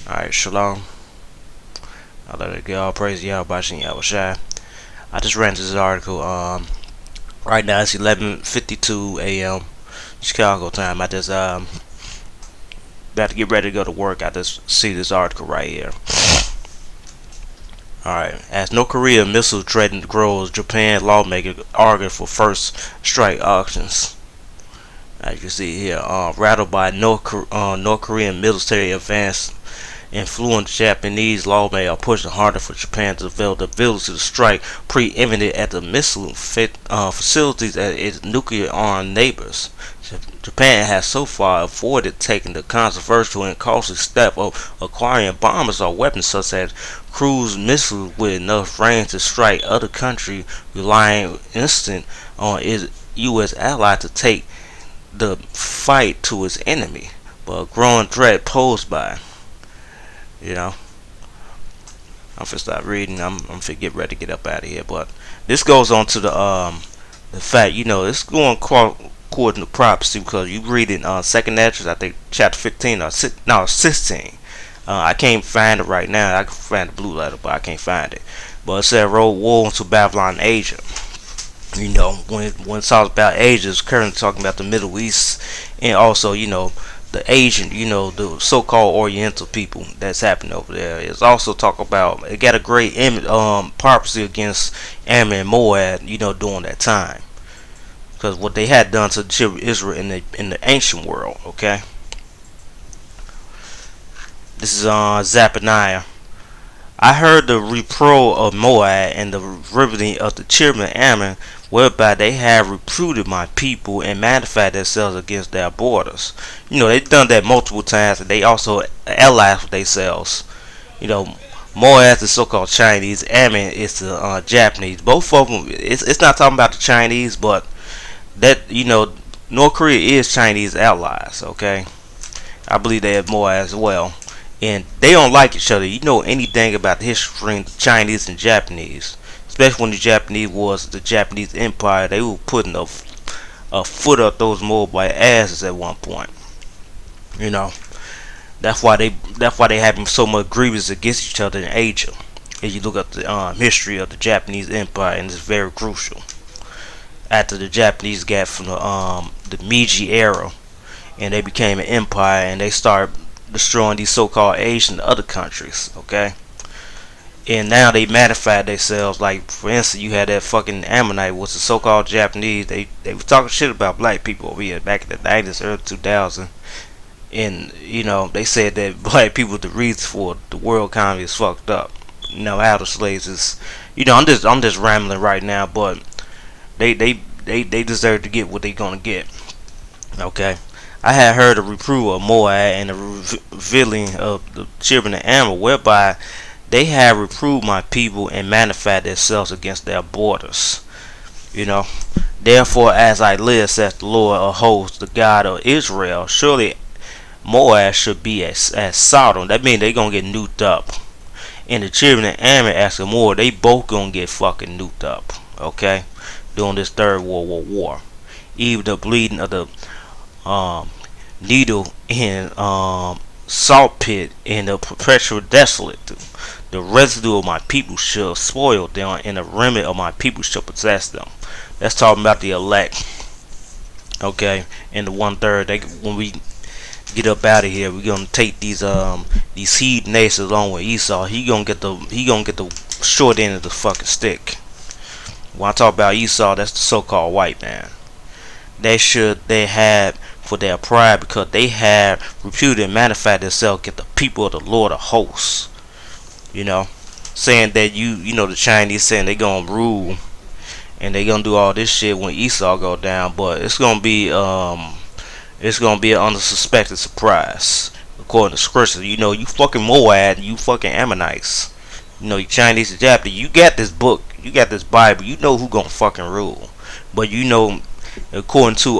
Alright, shalom. I let it get all praise Yahweh Bashin Yahweh Shai. I just ran this article. Right now it's 11:52 a.m. Chicago time. I just about to get ready to go to work. I just see this article right here. Alright, as North Korea missile threat grows, Japan lawmakers argue for first strike auctions. As you can see here, rattled by North Korean military advance, influenced Japanese lawmakers are pushing harder for Japan to develop the ability to strike preeminent at the missile facilities at its nuclear-armed neighbors. Japan has so far avoided taking the controversial and costly step of acquiring bombers or weapons such as cruise missiles with enough range to strike other countries, relying instead on its U.S. ally to take the fight to its enemy, but a growing threat posed by, I'm finna start reading. I'm finna get ready to get up out of here. But this goes on to the fact, it's going according to prophecy, because you read in Second Ezra, I think chapter 15 or 16. I can't find it right now. I can find the blue letter, but I can't find it. But it said, "Roll war into Babylon, Asia." When it talks about Asia, it's currently talking about the Middle East, and also, the Asian, the so-called Oriental people that's happening over there. It's also talk about, it got a great prophecy against Ammon and Moab, during that time, because what they had done to the children of Israel in the ancient world. Okay, this is Zephaniah. I heard the reproach of Moab and the riveting of the children of Ammon, whereby they have recruited my people and magnified themselves against their borders. They've done that multiple times, and they also allies with themselves. Moab is the so-called Chinese, Ammon is the Japanese. Both of them, it's not talking about the Chinese, but that, North Korea is Chinese allies, okay? I believe they have more as well. And they don't like each other. Anything about the history between the Chinese and Japanese, especially when the Japanese was the Japanese Empire, they were putting a foot up those Moabite asses at one point. That's why they having so much grievance against each other in Asia. If you look at the history of the Japanese Empire, and it's very crucial. After the Japanese got from the Meiji era, and they became an empire, and they started destroying these so-called Asian other countries, okay? And now they magnified themselves. Like, for instance, you had that fucking Ammonite, was the so-called Japanese. They were talking shit about black people over here back in the 90s, early 2000s. And, they said that black people the reason for the world economy is fucked up. Outer slaves is, I'm just rambling right now, but they deserve to get what they gonna get, okay? I had heard a reproof of Moab and the revealing of the children of Ammon, whereby they have reproved my people and magnified themselves against their borders. Therefore, as I live, says the Lord of hosts, the God of Israel, surely Moab should be as Sodom. That means they gonna get nuked up. And the children of Ammon, as more, they both gonna get fucking nuked up. Okay, during this third World War. Even the bleeding of the needle in salt pit in the perpetual desolate. The residue of my people shall spoil them, and the remnant of my people shall possess them. That's talking about the elect. Okay, and the 1/3. When we get up out of here, we're gonna take these seed nations along with Esau. He gonna get the short end of the fucking stick. When I talk about Esau, that's the so-called white man. They had for their pride, because they have reputed and magnified themselves against the people of the Lord of hosts. Saying that the Chinese saying they gonna rule and they gonna do all this shit when Esau go down, but it's gonna be an unsuspected surprise according to scripture. You fucking Moab, you fucking Ammonites, you Chinese and Japanese. You got this book, you got this Bible, you know who gonna fucking rule, but according to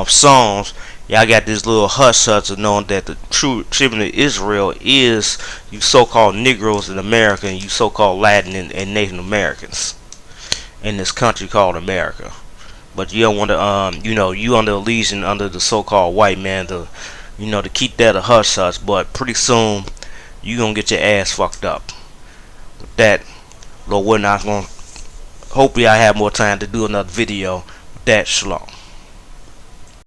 Psalms, y'all got this little hush hush of knowing that the true children of Israel is you so-called Negroes in America, and you so-called Latin and Native Americans in this country called America. But you don't want to, you under under the so-called white man to keep that a hush hush. But pretty soon, you gonna get your ass fucked up. With that, Lord, we're not gonna. Hopefully, I have more time to do another video. With that, shalom.